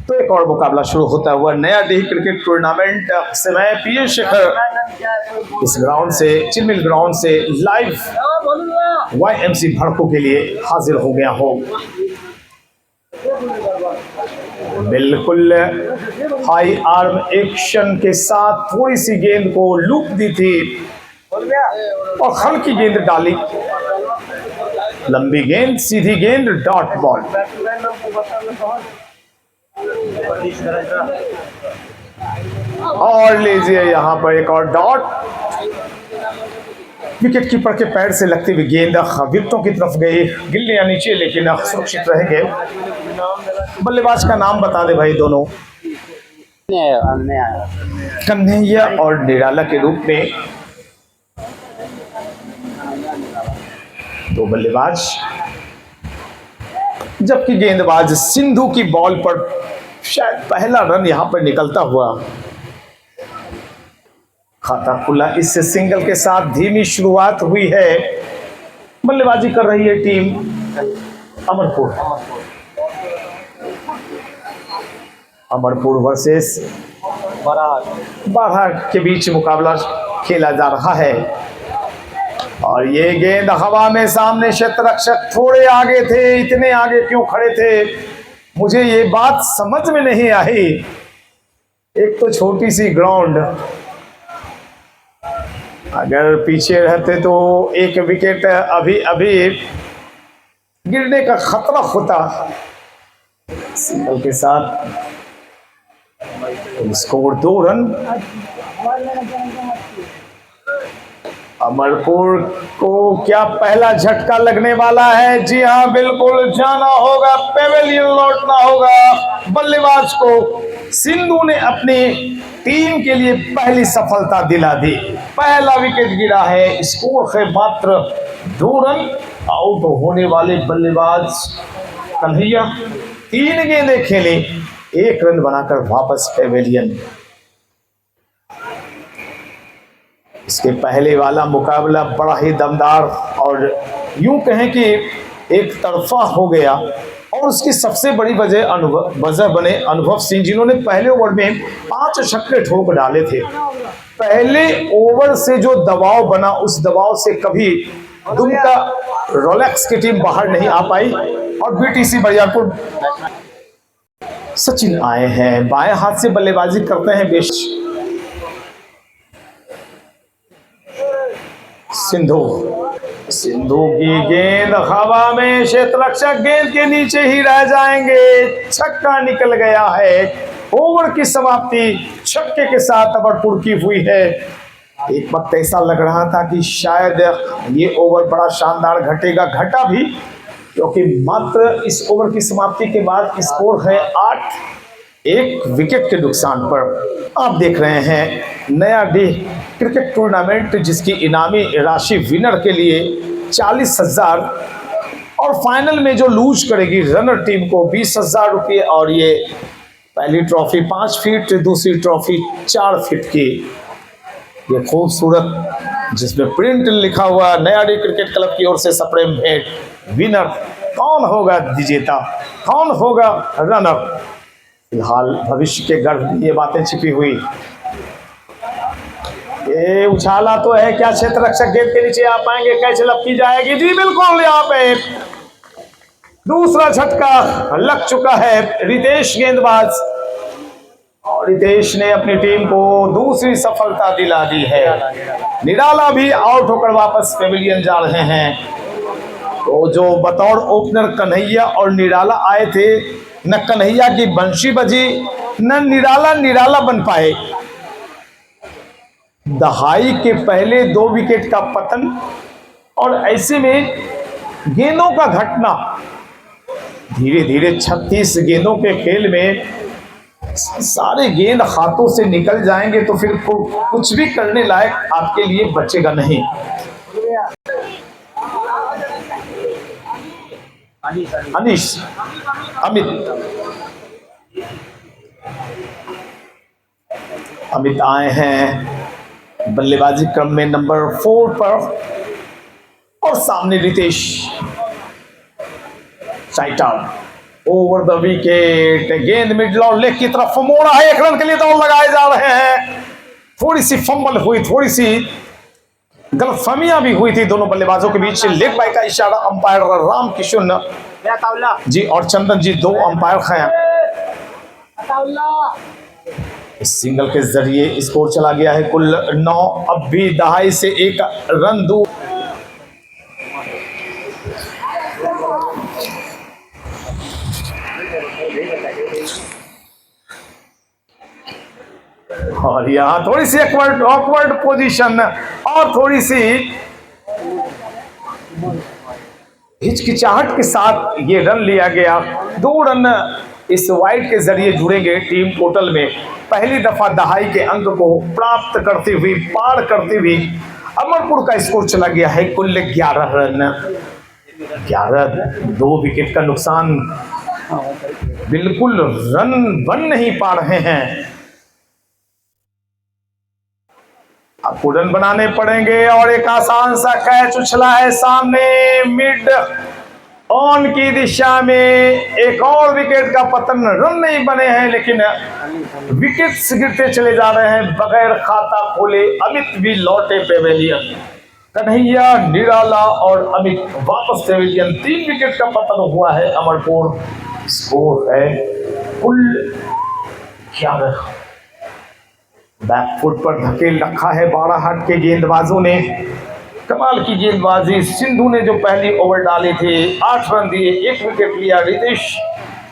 तो एक और मुकाबला शुरू होता हुआ नयाडीह क्रिकेट टूर्नामेंट से मैं पीएस शेखर इस ग्राउंड से चिलमिल ग्राउंड से लाइव YMC भड़कों के लिए हाजिर हो गया हूँ। बिल्कुल हाई आर्म एक्शन के साथ थोड़ी सी गेंद को लूप दी थी और हल्की गेंद डाली। लंबी गेंद, सीधी गेंद, डॉट बॉल। और लीजिए यहां पर एक और डॉट। विकेट कीपर के पैर से लगती हुई गेंद विकेटों की तरफ गई, गिल्लियां नीचे लेकिन सुरक्षित रह गए। बल्लेबाज का नाम बता दे भाई दोनों। कन्हैया और निराला के रूप में दो बल्लेबाज, जबकि गेंदबाज सिंधु की बॉल पर शायद पहला रन यहां पर निकलता हुआ। खाता खुला इस सिंगल के साथ धीमी शुरुआत हुई है। बल्लेबाजी कर रही है टीम अमरपुर वर्सेस बारह के बीच मुकाबला खेला जा रहा है। और ये गेंद हवा में, सामने क्षेत्ररक्षक थोड़े आगे थे। इतने आगे क्यों खड़े थे, मुझे ये बात समझ में नहीं आई। एक तो छोटी सी ग्राउंड, अगर पीछे रहते तो एक विकेट अभी अभी गिरने का खतरा होता। सिंगल के साथ स्कोर 2 रन। अमरपुर को क्या पहला झटका लगने वाला है? जी हाँ, बिल्कुल जाना होगा, पेवेलियन लौटना होगा। बल्लेबाज को सिंधु ने अपनी टीम के लिए पहली सफलता दिला दी। पहला विकेट गिरा है, स्कोर है मात्र 2 रन। आउट होने वाले बल्लेबाज कन्हैया 3 गेंदें खेली, 1 रन बनाकर वापस पेवेलियन। इसके पहले वाला मुकाबला बड़ा ही दमदार और यूं कहें कि एक तरफा हो गया। और उसकी सबसे बड़ी वजह बने अनुभव सिंह, जिन्होंने पहले ओवर में 5 छक्के ठोक डाले थे। पहले ओवर से जो दबाव बना, उस दबाव से कभी दुमका रोलेक्स की टीम बाहर नहीं आ पाई। और BTC बरियारपुर सचिन आए हैं, बाएं हाथ से बल्लेबाजी करते हैं बेश। सिंधु की गेंद हवा में, क्षेत्ररक्षक गेंद के नीचे ही रह जाएंगे। छक्का निकल गया है। ओवर की समाप्ति छक्के के साथ अमरपुर की हुई है। एक वक्त ऐसा लग रहा था कि शायद ये ओवर बड़ा शानदार घटेगा, घटा भी, क्योंकि मात्र इस ओवर की समाप्ति के बाद स्कोर है 8, 1 विकेट के नुकसान पर। आप देख रहे हैं नयाडीह क्रिकेट टूर्नामेंट, जिसकी इनामी राशि विनर के लिए 40,000 और फाइनल में जो लूज करेगी रनर टीम को 20,000 रुपये। और ये पहली ट्रॉफी 5 फीट, दूसरी ट्रॉफी 4 फीट की। ये खूबसूरत जिसमें प्रिंट लिखा हुआ नयाडीह क्रिकेट क्लब की ओर से सप्रेम भेंट। विनर कौन होगा विजेता, कौन होगा रनर, फिलहाल भविष्य के गर्भ में ये बातें छिपी हुई। ये उछाला तो है, क्या क्षेत्ररक्षक गेंद के नीचे आ पाएंगे? कैच लपकी जाएगी? जी बिल्कुल, यहाँ पे दूसरा झटका लग चुका है। रितेश गेंदबाज, और रितेश ने अपनी टीम को दूसरी सफलता दिला दी है। निराला भी आउट होकर वापस पेविलियन जा रहे हैं। तो जो बतौर ओपनर कन्हैया और निराला आए थे, न कन्हैया की बंशी बजी, न निराला बन पाए। दहाई के पहले 2 विकेट का पतन, और ऐसे में गेंदों का घटना। धीरे धीरे 36 गेंदों के खेल में सारे गेंद हाथों से निकल जाएंगे तो फिर कुछ भी करने लायक आपके लिए बचेगा नहीं। अमित आए हैं बल्लेबाजी क्रम में नंबर 4 पर, और सामने रितेश साइटार। ओवर द विकेट, गेंद मिडल और लेग की तरफ मोड़ा है, 1 रन के लिए दौड़ लगाए जा रहे हैं। थोड़ी सी फंबल हुई, थोड़ी सी गलतफहमियां भी हुई थी दोनों बल्लेबाजों के बीच। लेग बाय का इशारा अंपायर राम किशन जी और चंदन जी, 2 अंपायर हैं। इस सिंगल के जरिए स्कोर चला गया है कुल 9। अब भी दहाई से 1 रन दूर। और यहाँ थोड़ी सी ऑकवर्ड पोजीशन और थोड़ी सी हिचकिचाहट के साथ ये रन लिया गया। 2 रन इस वाइड के जरिए जुड़ेंगे टीम टोटल में। पहली दफा दहाई के अंक को प्राप्त करती हुई, पार करती हुई अमरपुर का स्कोर चला गया है कुल 11 रन। 2 विकेट का नुकसान, बिल्कुल रन बन नहीं पा रहे हैं। आपको रन बनाने पड़ेंगे और एक आसान सा कैच उछला है सामने मिड ऑन की दिशा में। एक और विकेट का पतन, रन नहीं बने हैं लेकिन विकेट्स गिरते चले जा रहे हैं। बगैर खाता खोले अमित भी लौटे पेवेलियन। कन्हैया, निराला और अमित वापस पेवेलियन। 3 विकेट का पतन हुआ है अमरपुर। स्कोर है कुल 11। बैकफुट पर धकेल रखा है बाराहाट के गेंदबाजों ने। कमाल की गेंदबाजी। सिंधु ने जो पहली ओवर डाली थी 8 रन दिए, 1 विकेट लिया। रितेश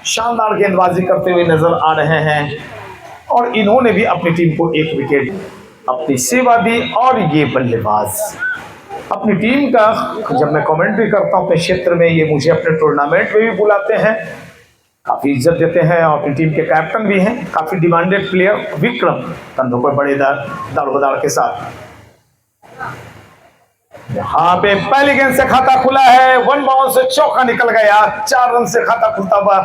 शानदार गेंदबाजी करते हुए नजर आ रहे हैं और इन्होंने भी अपनी टीम को 1 विकेट अपनी सेवा दी। और ये बल्लेबाज अपनी टीम का, जब मैं कमेंट्री करता हूं अपने क्षेत्र में, ये मुझे अपने टूर्नामेंट में भी बुलाते हैं, काफी इज्जत देते हैं और अपनी टीम के कैप्टन भी हैं। काफी डिमांडेड प्लेयर विक्रम, कंधों पर बड़े दारोदार के साथ। यहाँ पे पहली गेंद से खाता खुला है, 1 बाउंस से चौका निकल गया। 4 रन से खाता खुलता हुआ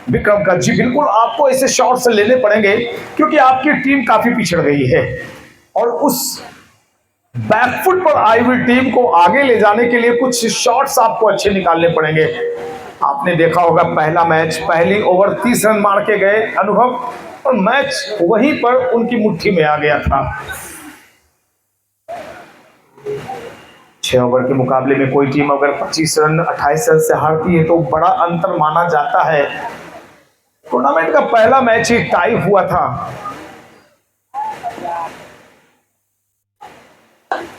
विक्रम का। जी बिल्कुल, आपको ऐसे शॉट से लेने पड़ेंगे क्योंकि आपकी टीम काफी पिछड़ गई है और उस बैकफुट पर आई हुई टीम को आगे ले जाने के लिए कुछ शॉट्स आपको अच्छे निकालने पड़ेंगे। आपने देखा होगा पहला मैच, पहली ओवर 30 रन मार के गए अनुभव और मैच वहीं पर उनकी मुट्ठी में आ गया था। 6 ओवर के मुकाबले में कोई टीम अगर 25 रन 28 रन से हारती है तो बड़ा अंतर माना जाता है। टूर्नामेंट का पहला मैच ही टाई हुआ था।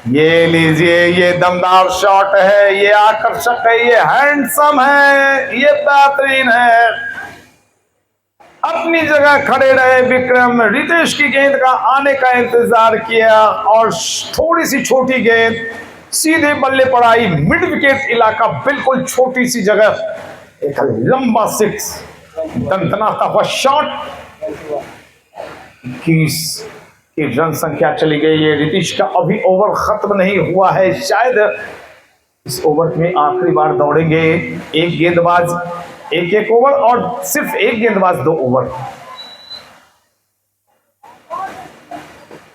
ये लीजिए, ये दमदार शॉट है, ये आकर्षक है, ये हैंडसम है, ये बेहतरीन है। अपनी जगह खड़े रहे विक्रम, रितेश की गेंद का आने का इंतजार किया और थोड़ी सी छोटी गेंद सीधे बल्ले पर आई। मिड विकेट इलाका, बिल्कुल छोटी सी जगह, एक लंबा 6 दंदनाता हुआ शॉट। 21 की रन संख्या चली गई है। रितेश का अभी ओवर खत्म नहीं हुआ है, शायद इस ओवर में आखिरी बार दौड़ेंगे। एक गेंदबाज 1 ओवर और सिर्फ एक गेंदबाज 2 ओवर।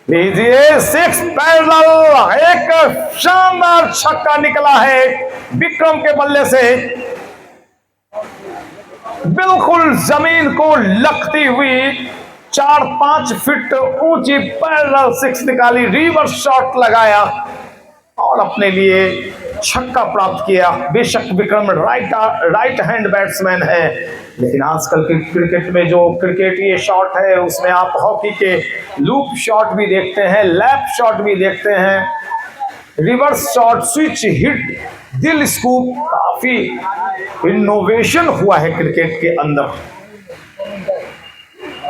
लीजिए 6 पैरेलल, एक शानदार छक्का निकला है विक्रम के बल्ले से। बिल्कुल जमीन को लगती हुई 4-5 फीट ऊंची पैरेलल 6 निकाली, रिवर्स शॉट लगाया और अपने लिए छक्का प्राप्त किया। बेशक विक्रम राइट हैंड बैट्समैन है, लेकिन आजकल के क्रिकेट में जो क्रिकेट शॉट है उसमें आप हॉकी के लूप शॉट भी देखते हैं, लैप शॉट भी देखते हैं, रिवर्स शॉट, स्विच हिट, दिल स्कूप। काफी इनोवेशन हुआ है क्रिकेट के अंदर।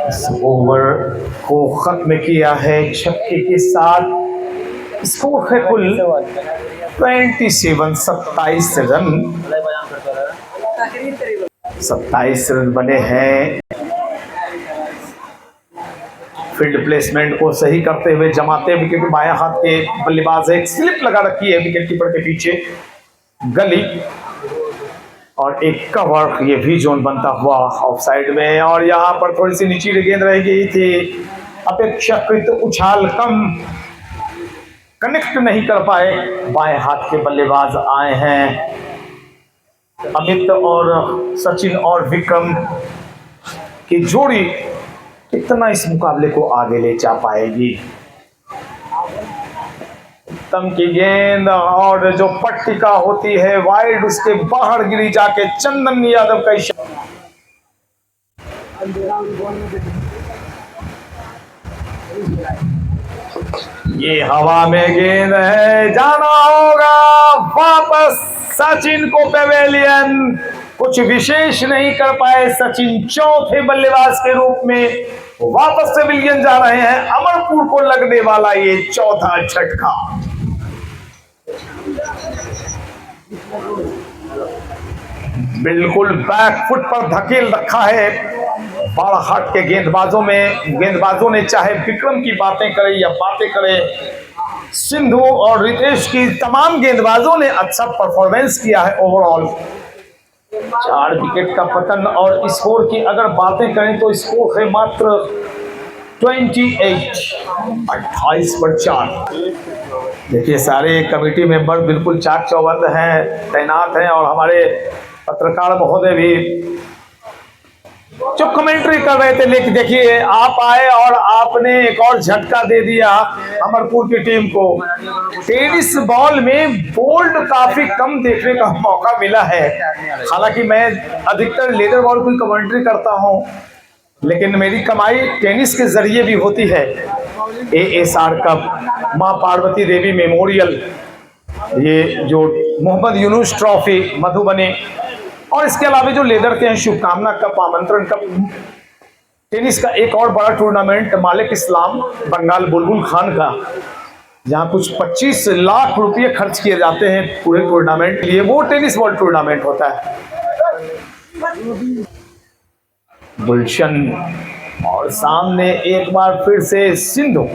इस ओवर को खत्म किया है छक्के के साथ। स्कोर है कुल 27 रन। 27 रन बने हैं। फील्ड प्लेसमेंट को सही करते हुए जमाते हुए, क्योंकि बाएं हाथ के बल्लेबाज एक स्लिप लगा रखी है विकेट कीपर के पीछे, गली और एक कवर, ये भी जोन बनता हुआ ऑफ साइड में। और यहाँ पर थोड़ी सी नीची गेंद रह गई थी, अपेक्षाकृत उछाल कम, कनेक्ट नहीं कर पाए। बाएं हाथ के बल्लेबाज आए हैं अमित और सचिन और विक्रम की जोड़ी कितना इस मुकाबले को आगे ले जा पाएगी। तम की गेंद और जो पट्टिका होती है वाइड, उसके बाहर गिरी जाके चंदन यादव का इशारा। ये हवा में गेंद है, जाना होगा वापस सचिन को पेवेलियन। कुछ विशेष नहीं कर पाए सचिन, चौथे बल्लेबाज के रूप में वापस पेवेलियन जा रहे हैं। अमरपुर को लगने वाला ये चौथा झटका। बिल्कुल बैक फुट पर धकेल रखा है बालाहाट के गेंदबाजों ने चाहे विक्रम की बातें करें या बातें करें, सिंधु और रितेश की तमाम गेंदबाजों ने अच्छा परफॉर्मेंस किया है। ओवरऑल 4 विकेट का पतन और स्कोर की अगर बातें करें तो स्कोर है मात्र 28 पर 4। देखिए सारे कमेटी मेंबर बिल्कुल चाक चौबंद हैं, तैनात हैं और हमारे पत्रकार महोदय भी जो कमेंट्री कर रहे थे। लेकिन देखिए आप आए और आपने एक और झटका दे दिया अमरपुर की टीम को। टेनिस बॉल में बोल्ड काफी कम देखने का मौका मिला है। हालांकि मैं अधिकतर लेदर बॉल की कमेंट्री करता हूं, लेकिन मेरी कमाई टेनिस के जरिए भी होती है। ASR कप, मां पार्वती देवी मेमोरियल, ये जो मोहम्मद यूनुस ट्रॉफी मधुबनी, और इसके अलावा जो लेदर के हैं शुभकामना कप, आमंत्रण कप, टेनिस का एक और बड़ा टूर्नामेंट मालिक इस्लाम बंगाल बुलबुल खान का, जहां कुछ 25 लाख रुपए खर्च किए जाते हैं पूरे टूर्नामेंट के लिए, वो टेनिस बॉल टूर्नामेंट होता है। गुलशन और सामने एक बार फिर से सिंधु,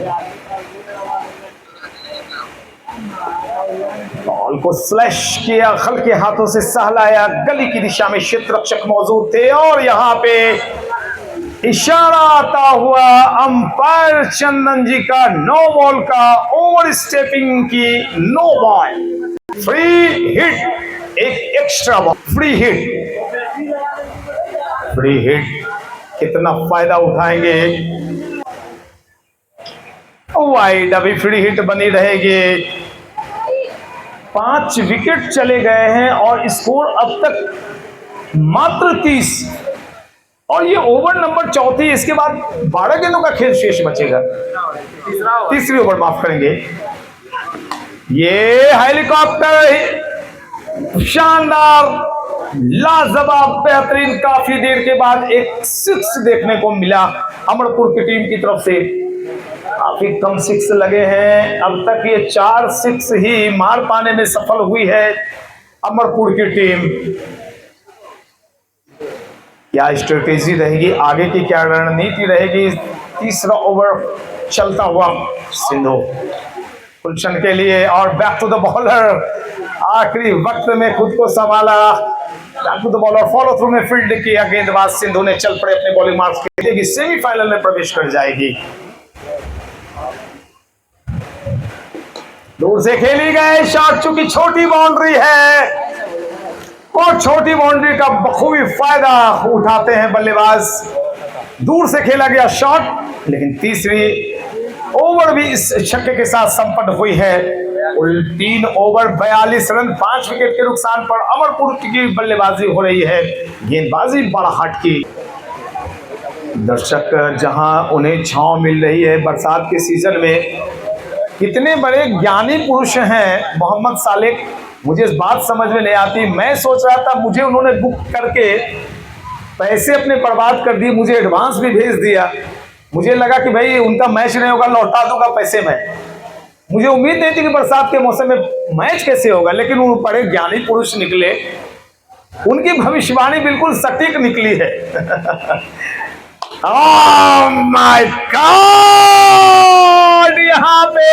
बॉल को स्लैश किया, हल्के हाथों से सहलाया, गली की दिशा में क्षेत्र रक्षक मौजूद थे और यहां पे इशारा आता हुआ अंपायर चंदन जी का नो बॉल का, ओवर स्टेपिंग की नो बॉल, फ्री हिट, एक एक्स्ट्रा बॉल, फ्री हिट कितना फायदा उठाएंगे। वाइड, अभी फ्री हिट बनी रहेगी। 5 विकेट चले गए हैं और स्कोर अब तक मात्र 30, और ये ओवर नंबर 34। इसके बाद 12 गेंदों का खेल शेष बचेगा। तीसरी ओवर माफ करेंगे। ये हेलीकॉप्टर शानदार, लाजवाब, बेहतरीन, काफी देर के बाद एक 6 देखने को मिला अमरपुर की टीम की तरफ से। काफी कम 6 लगे हैं, अब तक ये 4 6 ही मार पाने में सफल हुई है अमरपुर की टीम। क्या स्ट्रेटेजी रहेगी आगे की, क्या रणनीति रहेगी? तीसरा ओवर चलता हुआ सिंधु गुलशन के लिए और बैक टू द बॉलर, आखिरी वक्त में खुद को संभाला, back to the bowler, follow through में फील्ड किया गेंदबाज सिंधु ने, चल पड़े अपने बॉलिंग मार्क्स के लिए, सेमीफाइनल में प्रवेश कर जाएगी। दूर से खेली गए शॉट, चूंकि छोटी बाउंड्री है और छोटी बाउंड्री का बखूबी फायदा उठाते हैं बल्लेबाज। दूर से खेला गया शॉट, लेकिन तीसरी ओवर भी इस छक्के के साथ संपन्न हुई है। 3 ओवर 42 रन, 5 विकेट के नुकसान पर अमरपुर की बल्लेबाजी हो रही है, गेंदबाजी बालाहाट की। दर्शक जहां उन्हें छांव मिल रही है बरसात के सीजन में, कितने बड़े ज्ञानी पुरुष हैं मोहम्मद सालेक, मुझे इस बात समझ में नहीं आती। मैं सोच रहा था मुझे उन्होंने बुक करके पैसे अपने बर्बाद कर दिए, मुझे एडवांस भी भेज दिया। मुझे लगा कि भाई उनका मैच नहीं होगा, लौटा दूंगा पैसे मैं। मुझे उम्मीद नहीं थी कि बरसात के मौसम में मैच कैसे होगा, लेकिन वो बड़े ज्ञानी पुरुष निकले, उनकी भविष्यवाणी बिल्कुल सटीक निकली है। ओह माय गॉड, यहाँ पे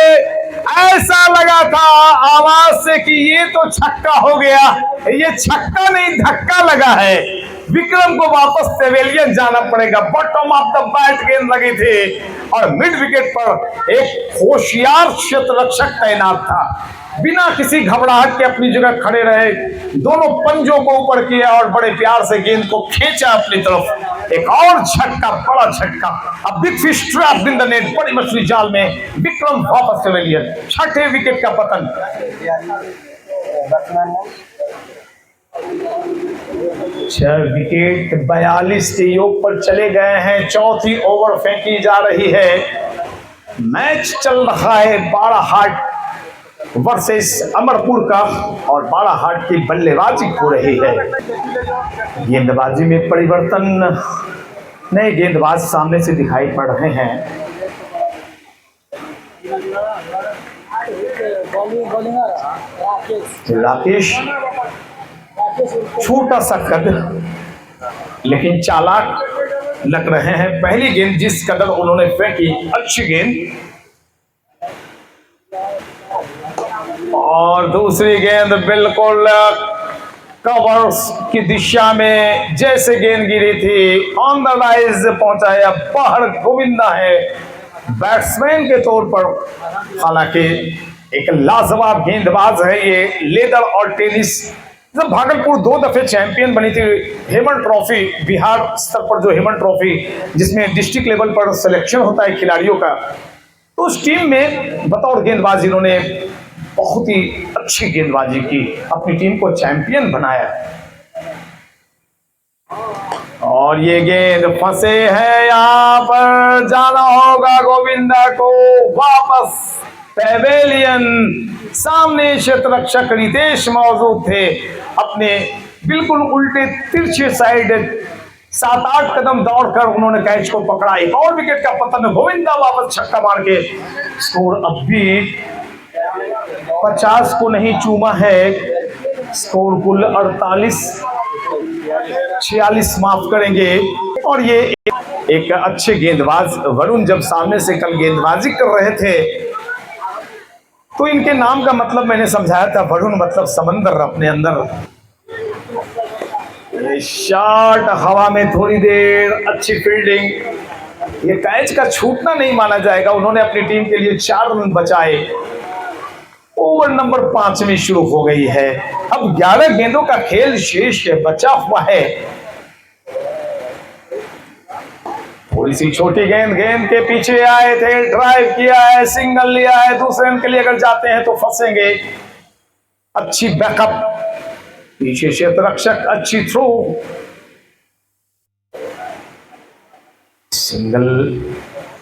ऐसा लगा था आवाज से कि ये तो छक्का हो गया। ये छक्का नहीं, धक्का लगा है। विक्रम को वापस पेवेलियन जाना पड़ेगा। बॉटम ऑफ द बैट गेंद लगी थी और मिड विकेट पर एक होशियार क्षेत्र रक्षक तैनात था। बिना किसी घबराहट के अपनी जगह खड़े रहे, दोनों पंजों को ऊपर किया और बड़े प्यार से गेंद को खींचा अपनी तरफ। एक और झटका, बड़ा झटका। अब big fish trapped in the net, बड़ी मछली जाल में। विक्रम वापस पेवेलियन, छठे विकेट का पतन। 6 विकेट 42 के योग पर चले गए हैं। चौथी ओवर फेंकी जा रही है। मैच चल रहा है बाड़ाहाट वर्सेस अमरपुर का, और बाड़ाहाट की बल्लेबाजी हो रही है। गेंदबाजी में परिवर्तन, नए गेंदबाज सामने से दिखाई पड़ रहे हैं। राकेश छोटा सा कद लेकिन चालाक लग रहे हैं। पहली गेंद जिस कदर उन्होंने फेंकी, अच्छी गेंद, और दूसरी गेंद बिल्कुल कवर्स की दिशा में जैसे गेंद गिरी थी, ऑन द राइज पहुंचाया। बाहर गोविंदा है बैट्समैन के तौर पर, हालांकि एक लाजवाब गेंदबाज है ये। लेदर और टेनिस, जब भागलपुर 2 दफे चैंपियन बनी थी हेमन ट्रॉफी, बिहार स्तर पर जो हेमन ट्रॉफी जिसमें डिस्ट्रिक्ट लेवल पर सिलेक्शन होता है खिलाड़ियों का, तो उस टीम में बतौर गेंदबाज इन्होंने बहुत ही अच्छी गेंदबाजी की, अपनी टीम को चैंपियन बनाया। और ये गेंद फंसे हैं, यहां पर जाना होगा गोविंदा को वापस पेवेलियन। सामने क्षेत्ररक्षक रितेश मौजूद थे, अपने बिल्कुल उल्टे तिरछे साइड 7-8 कदम दौड़कर उन्होंने कैच को पकड़ा। एक और विकेट का पतन, गोविंदा वापस छक्का मार के। स्कोर अब भी 50 को नहीं चूमा है, स्कोर कुल 46 माफ करेंगे। और ये एक अच्छे गेंदबाज वरुण जब सामने से कल गेंदबाजी कर रहे थे तो इनके नाम का मतलब मैंने समझाया था, वरुण मतलब समंदर अपने अंदर। शॉट हवा में थोड़ी देर, अच्छी फील्डिंग, ये कैच का छूटना नहीं माना जाएगा। उन्होंने अपनी टीम के लिए 4 रन बचाए। ओवर नंबर 5 में शुरू हो गई है। अब 11 गेंदों का खेल शेष बचा हुआ है। थोड़ी सी छोटी गेंद, गेंद के पीछे आए थे, ड्राइव किया है, सिंगल लिया है। दूसरे रन के लिए अगर जाते हैं तो फंसेंगे। अच्छी बैकअप, पीछे क्षेत्ररक्षक, अच्छी थ्रो,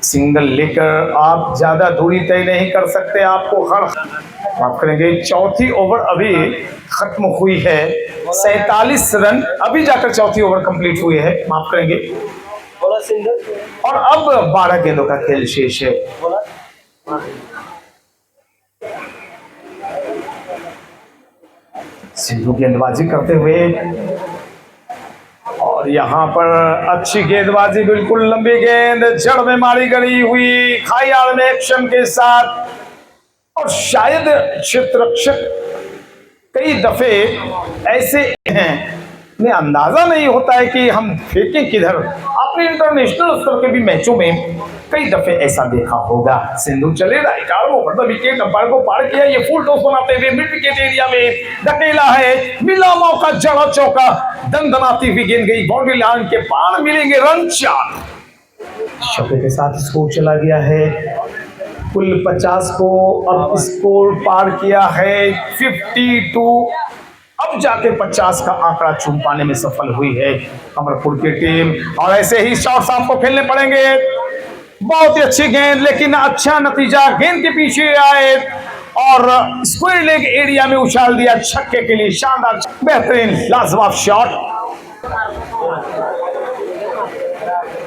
सिंगल लेकर आप ज्यादा दूरी तय नहीं कर सकते। आपको हर माफ करेंगे। चौथी ओवर अभी खत्म हुई है, 47 रन अभी जाकर चौथी ओवर कंप्लीट हुई है, माफ करेंगे। और अब 12 गेंदों का खेल शेष है। सिंधु गेंदबाजी करते हुए, और यहां पर अच्छी गेंदबाजी, बिल्कुल लंबी गेंद जड़ में मारी गई हुई, खाईयाड़ में एक्शन के साथ। और शायद क्षेत्ररक्षक कई दफे ऐसे हैं, उन्हें अंदाजा नहीं होता है कि हम फेंकें किधर। आपने इंटरनेशनल स्तर के भी मैचों में कई दफे ऐसा देखा होगा। सिंधु चले right arm over the wicket, umpire को पार किया। ये फुल टॉस बनाते हुए मिड विकेट एरिया में धकेला है, मिला मौका, जड़ा चौका, दंदनाती हुई गेंद गई बाउंड्री लाइन के पार, मिलेंगे रन 4। चौके के साथ स्कोर चला गया है कुल 50 को। अब स्कोर पार किया है 52। अब जाके 50 का आंकड़ा चूम पाने में सफल हुई है अमरपुर की टीम। और ऐसे ही शॉट्स आपको खेलने पड़ेंगे। बहुत ही अच्छी गेंद, लेकिन अच्छा नतीजा, गेंद के पीछे आए और स्क्वायर लेग एरिया में उछाल दिया छक्के के लिए। शानदार, बेहतरीन, लाजवाब शॉट।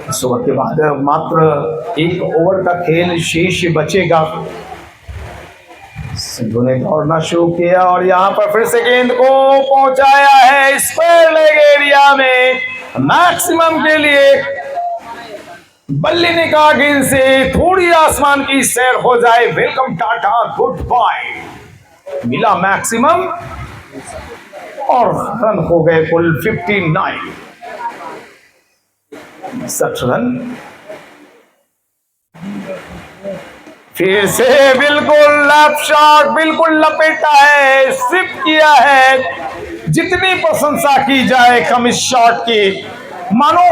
इस ओवर के बाद मात्र 1 ओवर का खेल शेष बचेगा। सिंधु ने दौड़ना शुरू किया और यहां पर फिर से गेंद को पहुंचाया है स्क्वायर लेग एरिया में, मैक्सिमम के लिए। बल्ले ने कहा गेंद से थोड़ी आसमान की सैर हो जाए, वेलकम टाटा गुड बाय। मिला मैक्सिमम और रन हो गए कुल 59, 60 रन। फिर से बिल्कुल लेफ्ट शॉट, बिल्कुल लपेटा है, स्विप किया है। जितनी प्रशंसा की जाए कम इस शॉट की, मानो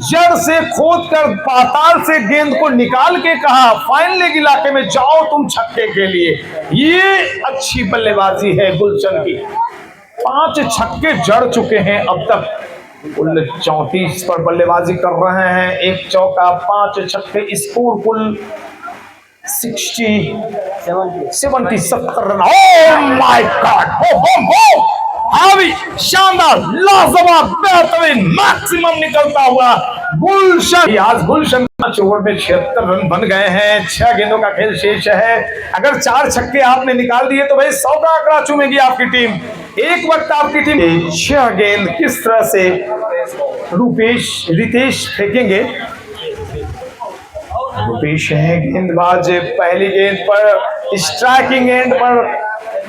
जड़ से खोद कर पाताल से गेंद को निकाल के कहा फाइन लेग इलाके में जाओ तुम छक्के के लिए। ये अच्छी बल्लेबाजी है गुलशन की। 5 छक्के जड़ चुके हैं अब तक। कुल 34 पर बल्लेबाजी कर रहे हैं, 1 चौका, 5 छक्के, स्कोर कुल 70 रन। ओह माय गॉड, हावी, शानदार, लाजवाब, बेहतरीन, मैक्सिमम निकलता हुआ गुलशन। आज गुलशन 5 ओवर में 76 रन बन गए हैं। 6 गेंदों का खेल शेष है। अगर 4 छक्के आपने निकाल दिए तो भाई 100 का आंकड़ा चूमेगी आपकी टीम। एक वक्त आपकी टीम 6 गेंद किस तरह से रितेश फेंकेंगे। रुपेश है गेंदबाज। पहली गेंद पर स्ट्राइकिंग एंड पर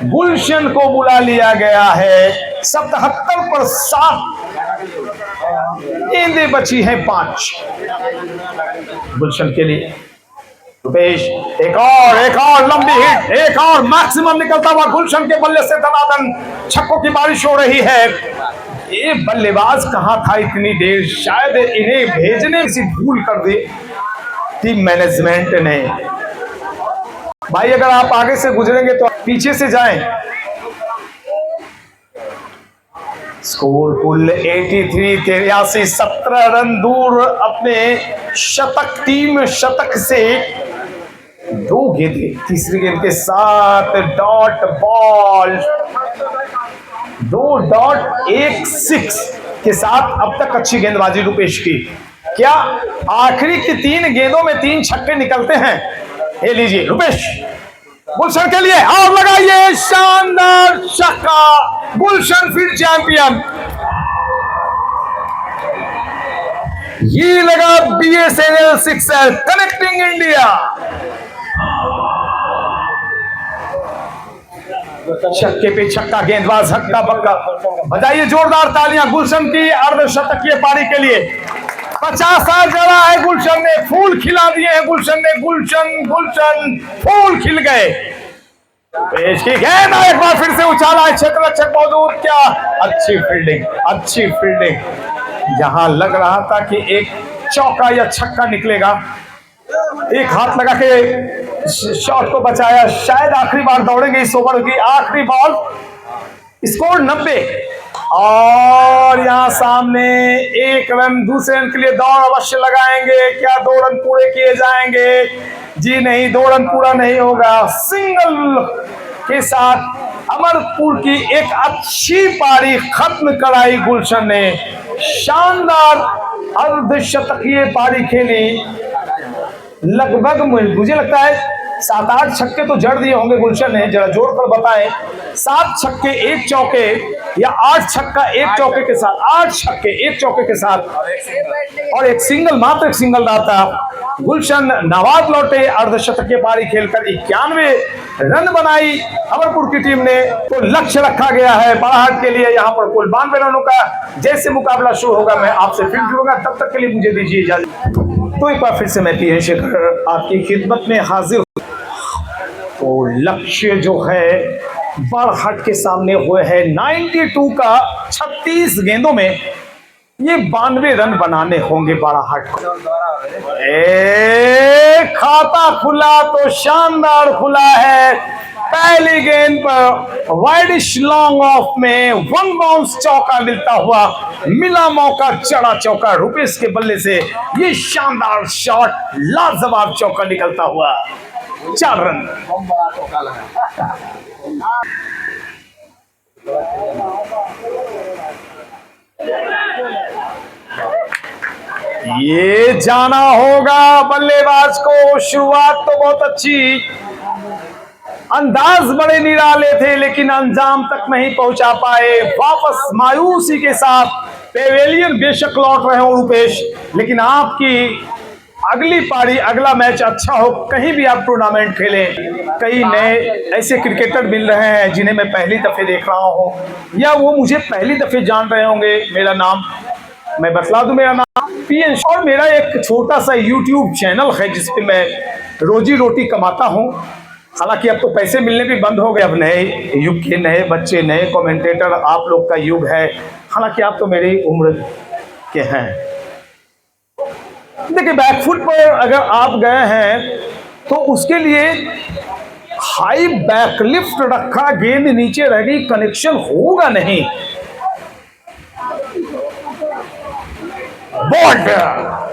गुलशन को बुला लिया गया है। 77 पर 7 गेंदें बची हैं, 5 गुलशन के लिए। रुपेश एक और लंबी हिट, एक और मैक्सिमम निकलता हुआ गुलशन के बल्ले से धनाधन छक्कों की बारिश हो रही है। ये बल्लेबाज कहां था इतनी देर, शायद इन्हें भेजने से भूल कर दी टीम मैनेजमेंट ने। भाई अगर आप आगे से गुजरेंगे तो पीछे से जाएं। स्कोर कुल 83, 17 रन दूर अपने शतक, टीम शतक से 2 गेंदें। तीसरी गेंद के साथ डॉट बॉल, 2.16 के साथ अब तक अच्छी गेंदबाजी रुपेश की। क्या आखिरी की 3 गेंदों में 3 छक्के निकलते हैं? ये लीजिए रुपेश गुलशन के लिए, और लगाइए शानदार छक्का। गुलशन फिर चैंपियन। ये लगा BSNL 6 कनेक्टिंग इंडिया। छक्के पे छक्का, गेंदबाज हक्का बक्का। बजाइए जोरदार तालियां गुलशन की अर्धशतकीय पारी के लिए। 50 साल जड़ा है गुलशन ने, फूल खिला दिए हैं गुलशन ने। गुलशन फूल खिल गए। पेश की गेंद एक बार फिर से उछाला है, क्षेत्र रक्षक मौजूद। क्या अच्छी फील्डिंग। जहां लग रहा था कि एक चौका या छक्का निकलेगा, एक हाथ लगा के शॉट को बचाया। शायद आखिरी बार दौड़ेंगे इस ओवर की, आखिरी बॉल। स्कोर 90 और यहां सामने 1 रन। दूसरे रन के लिए दौड़ अवश्य लगाएंगे। क्या 2 रन पूरे किए जाएंगे? जी नहीं, 2 रन पूरा नहीं होगा। सिंगल के साथ अमरपुर की एक अच्छी पारी खत्म कराई गुलशन ने। शानदार अर्धशतकीय पारी खेली। लगभग मुझे लगता है 7-8 छक्के तो जड़ दिए होंगे गुलशन ने। जरा जोड़ कर बताएं, 7 छक्के 1 चौके या 8 छक्का 1 चौके के साथ, 8 छक्के 1 चौके के साथ और एक सिंगल, मात्र एक सिंगल रहा था। गुलशन नवाब लौटे अर्धशतकीय पारी खेलकर 91 रन बनाई अमरपुर की टीम ने। तो लक्ष्य रखा गया है बालाहाट के लिए यहाँ पर कुल 92 रनों का। जैसे मुकाबला शुरू होगा मैं आपसे फिर जुड़ूंगा, तब तक के लिए मुझे दीजिए इजाजत। तो एक बार फिर से मैं पीएन शेखर आपकी खिदमत में हाजिर। तो लक्ष्य जो है बालाहाट के सामने हुए है 92 का। 36 गेंदों में ये 92 रन बनाने होंगे बालाहाट को। खाता खुला तो शानदार खुला है। पहली गेंद पर वाइडिश लॉन्ग ऑफ में 1 बाउंस चौका मिलता हुआ मिला मौका, चढ़ा चौका रुपेश के बल्ले से। ये शानदार शॉट, लाजवाब चौका निकलता हुआ 4 रन। ये जाना होगा बल्लेबाज को। शुरुआत तो बहुत अच्छी, अंदाज बड़े निराले थे लेकिन अंजाम तक नहीं पहुंचा पाए। वापस मायूसी के साथ पेवेलियन बेशक लौट रहे हो रुपेश, लेकिन आपकी अगली पारी, अगला मैच अच्छा हो, कहीं भी आप टूर्नामेंट खेलें। कई नए ऐसे क्रिकेटर मिल रहे हैं जिन्हें मैं पहली दफे देख रहा हूं, या वो मुझे पहली दफे जान रहे होंगे। मेरा नाम मैं बतला दूं, मेरा नाम पीएन और मेरा एक छोटा सा यूट्यूब चैनल है जिसपे मैं रोजी रोटी कमाता हूं। हालांकि अब तो पैसे मिलने भी बंद हो गए, अब नए युग के नए बच्चे, नए कमेंटेटर आप लोग का युग है। हालांकि आप तो मेरी उम्र के हैं। देखिए, बैकफुट पर अगर आप गए हैं तो उसके लिए हाई बैकलिफ्ट रखा, गेंद नीचे रह गई, कनेक्शन होगा नहीं। बोल्ड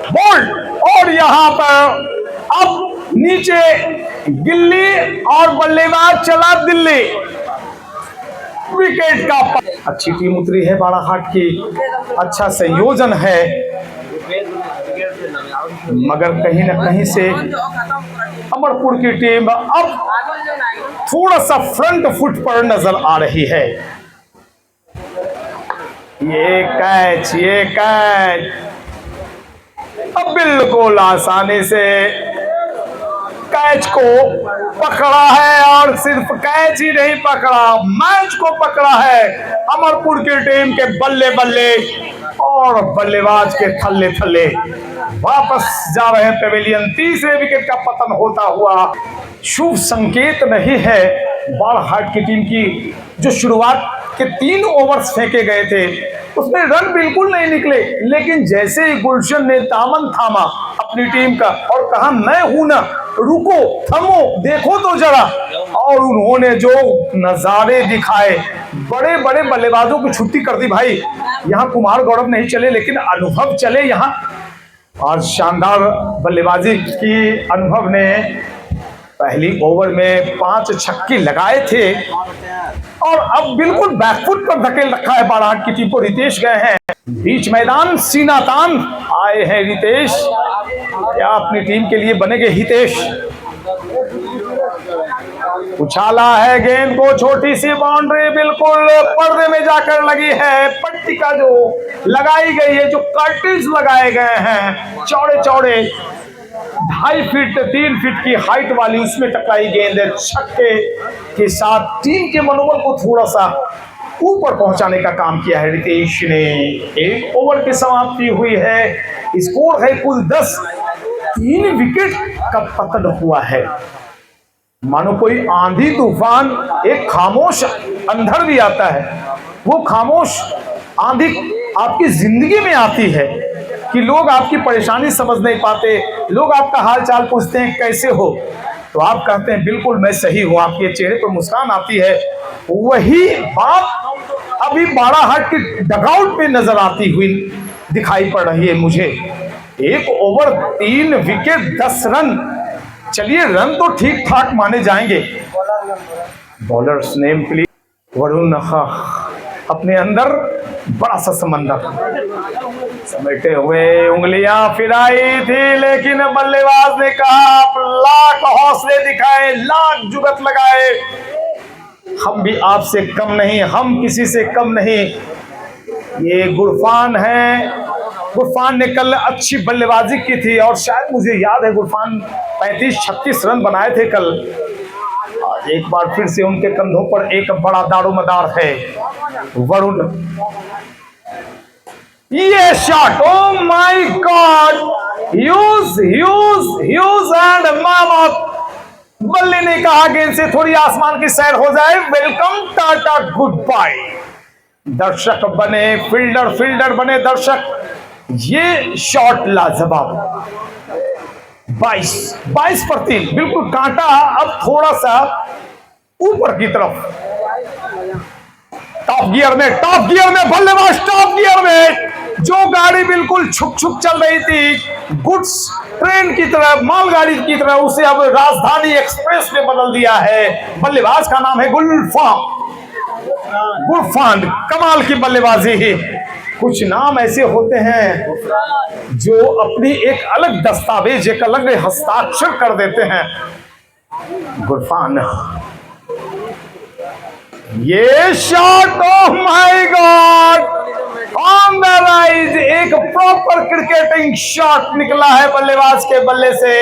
बोल्ड और यहां पर अब नीचे गिल्ली और बल्लेबाज चला दिल्ली। विकेट का अच्छी टीम उतरी है बालाघाट की, अच्छा संयोजन है, मगर कहीं ना कहीं से अमरपुर की टीम अब थोड़ा सा फ्रंट फुट पर नजर आ रही है। ये कैच अब बिल्कुल आसानी से कैच को पकड़ा है, और सिर्फ कैच ही नहीं पकड़ा, मैच को पकड़ा है अमरपुर की टीम के बल्ले बल्ले और बल्लेबाज के थल्ले थल्ले। वापस जा रहे हैं पेविलियन। तीसरे विकेट का पतन होता हुआ शुभ संकेत नहीं है बालाघाट की टीम की। जो शुरुआत के 3 ओवर्स फेंके गए थे उसमें रन बिल्कुल नहीं निकले, लेकिन जैसे ही गुलशन ने दामन थामा अपनी टीम का और कहा मैं हूं ना, रुको, थमो, देखो तो जरा, और उन्होंने जो नजारे दिखाए, बड़े बड़े बल्लेबाजों की छुट्टी कर दी भाई। यहाँ कुमार गौरव नहीं चले लेकिन अनुभव चले यहाँ, और शानदार बल्लेबाजी की अनुभव ने पहली ओवर में 5 छक्के लगाए थे और अब बिल्कुल बैकफुट पर धकेल रखा है बालाघाट की टीम को। रितेश गए हैं बीच मैदान, सीना तान आए हैं रितेश, क्या अपनी टीम के लिए बनेंगे हितेश। उछाला है गेंद को, छोटी सी बाउंड्री बिल्कुल पर्दे में जाकर लगी है। पट्टिका जो लगाई गई है, जो कर्टेज लगाए गए हैं चौड़े चौड़े 2.5 फीट 3 फीट की हाइट वाली, उसमें टकराई गेंद है। छक्के के साथ टीम के मनोबल को थोड़ा सा ऊपर पहुंचाने का काम किया है रितेश ने। 1 ओवर की समाप्ति हुई है, स्कोर है कुल 10। 3 विकेट का पतन हुआ है। मानो कोई आंधी तूफान, एक खामोश अंधड़ भी आता है। वो खामोश आंधी आपकी जिंदगी में आती है कि लोग आपकी परेशानी समझ नहीं पाते, लोग आपका हाल चाल पूछते हैं कैसे हो, तो आप कहते हैं बिल्कुल मैं सही हूं, आपके चेहरे पर मुस्कान आती है। वही बात अभी बालाघाट की डगआउट पे नजर आती हुई दिखाई पड़ रही है मुझे। 1 ओवर 3 विकेट 10 रन, चलिए रन तो ठीक ठाक माने जाएंगे। बॉलर्स नेम प्लीज वरुण, अपने अंदर बड़ा सा समंदर समेटे हुए उंगलियां फिराई थी, लेकिन बल्लेबाज ने कहा आप लाख हौसले दिखाए, लाख जुगत लगाए, हम भी आपसे कम नहीं, हम किसी से कम नहीं। ये गुरफान है, गुरफान ने कल अच्छी बल्लेबाजी की थी और शायद मुझे याद है गुरफान 35-36 रन बनाए थे कल। एक बार फिर से उनके कंधों पर एक बड़ा दारोमदार है वरुण। ये shot, oh my God, huge and मामत। बल्ले ने कहा गेंद से थोड़ी आसमान की सैर हो जाए, वेलकम टाटा गुड बाय। दर्शक बने फील्डर बने दर्शक। ये शॉट लाजवाब, 22 पर 3, बिल्कुल कांटा अब थोड़ा सा ऊपर की तरफ। टॉप गियर में बल्लेबाज टॉप गियर में, जो गाड़ी बिल्कुल छुक चल रही थी गुड्स ट्रेन की तरह, मालगाड़ी की तरह, उसे अब राजधानी एक्सप्रेस में बदल दिया है। बल्लेबाज का नाम है गुरफान। कमाल की बल्लेबाजी ही। कुछ नाम ऐसे होते हैं जो अपनी एक अलग दस्तावेज, एक अलग हस्ताक्षर कर देते हैं। गुरफान, ये shot, oh my God, on the rise, एक प्रॉपर क्रिकेटिंग शॉट निकला है बल्लेबाज के बल्ले से,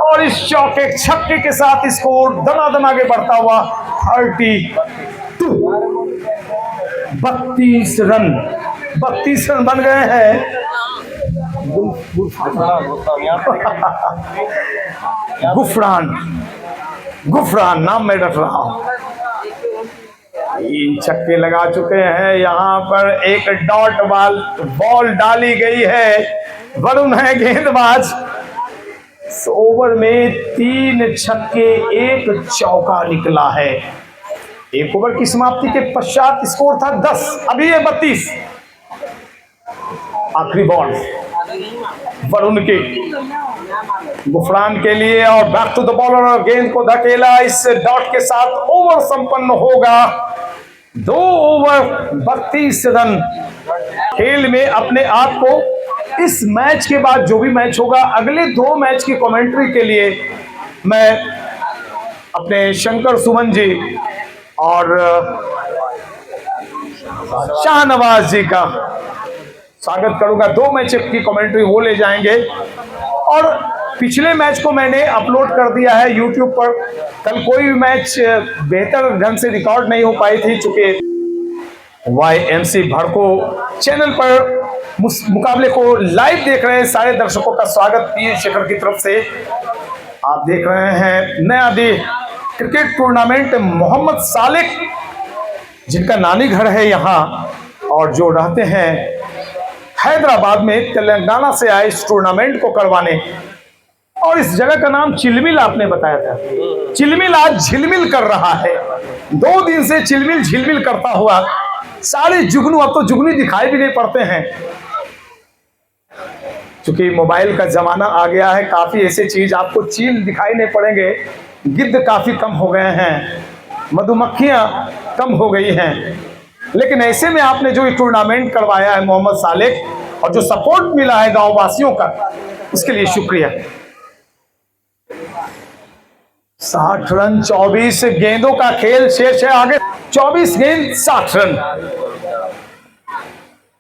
और इस चौके छक्के के साथ स्कोर दना आगे बढ़ता हुआ 32 रन 32 रन बन गए हैं। गुफरान, गुफरान नाम मैं रख रहा हूं। 3 छक्के लगा चुके हैं। यहाँ पर एक डॉट बॉल डाली गई है। वरुण है गेंदबाज। इस ओवर में 3 छक्के 1 चौका निकला है। एक ओवर की समाप्ति के पश्चात स्कोर था 10, अभी है 32। आखिरी बॉल वरुण के, गुफरान के लिए और बैक टू द बॉलर और गेंद को धकेला। इस डॉट के साथ ओवर संपन्न होगा। 2 ओवर 32 रन। खेल में अपने आप को इस मैच के बाद जो भी मैच होगा, अगले 2 मैच की कमेंट्री के लिए मैं अपने शंकर सुमन जी और शाहनवाज जी का स्वागत करूंगा। 2 मैच की कमेंट्री वो ले जाएंगे। और पिछले मैच को मैंने अपलोड कर दिया है YouTube पर। कल कोई भी मैच बेहतर ढंग से रिकॉर्ड नहीं हो पाई थी, चूंकि YMC भड़को चैनल पर मुकाबले को लाइव देख रहे हैं सारे दर्शकों का स्वागत पीएन शेखर की तरफ से। आप देख रहे हैं नया क्रिकेट टूर्नामेंट। मोहम्मद सालिक, जिनका नानी घर है यहाँ और जो रहते हैं हैदराबाद में, तेलंगाना से आए इस टूर्नामेंट को करवाने। और इस जगह का नाम चिलमिल आपने बताया था। चिलमिल आज झिलमिल कर रहा है। 2 दिन से चिलमिल झिलमिल करता हुआ सारे जुगनू, अब तो जुगनी दिखाई भी नहीं पड़ते हैं, क्योंकि मोबाइल का जमाना आ गया है। काफी ऐसे चीज आपको चील दिखाई नहीं पड़ेंगे। गिद्ध काफी कम हो गए हैं, मधुमक्खियां कम हो गई हैं। लेकिन ऐसे में आपने जो ये टूर्नामेंट करवाया है मोहम्मद सालिक, और जो सपोर्ट मिला है गांव वासियों का, उसके लिए शुक्रिया। 60 रन 24 गेंदों का खेल शेष है आगे। 24 गेंद 60 रन,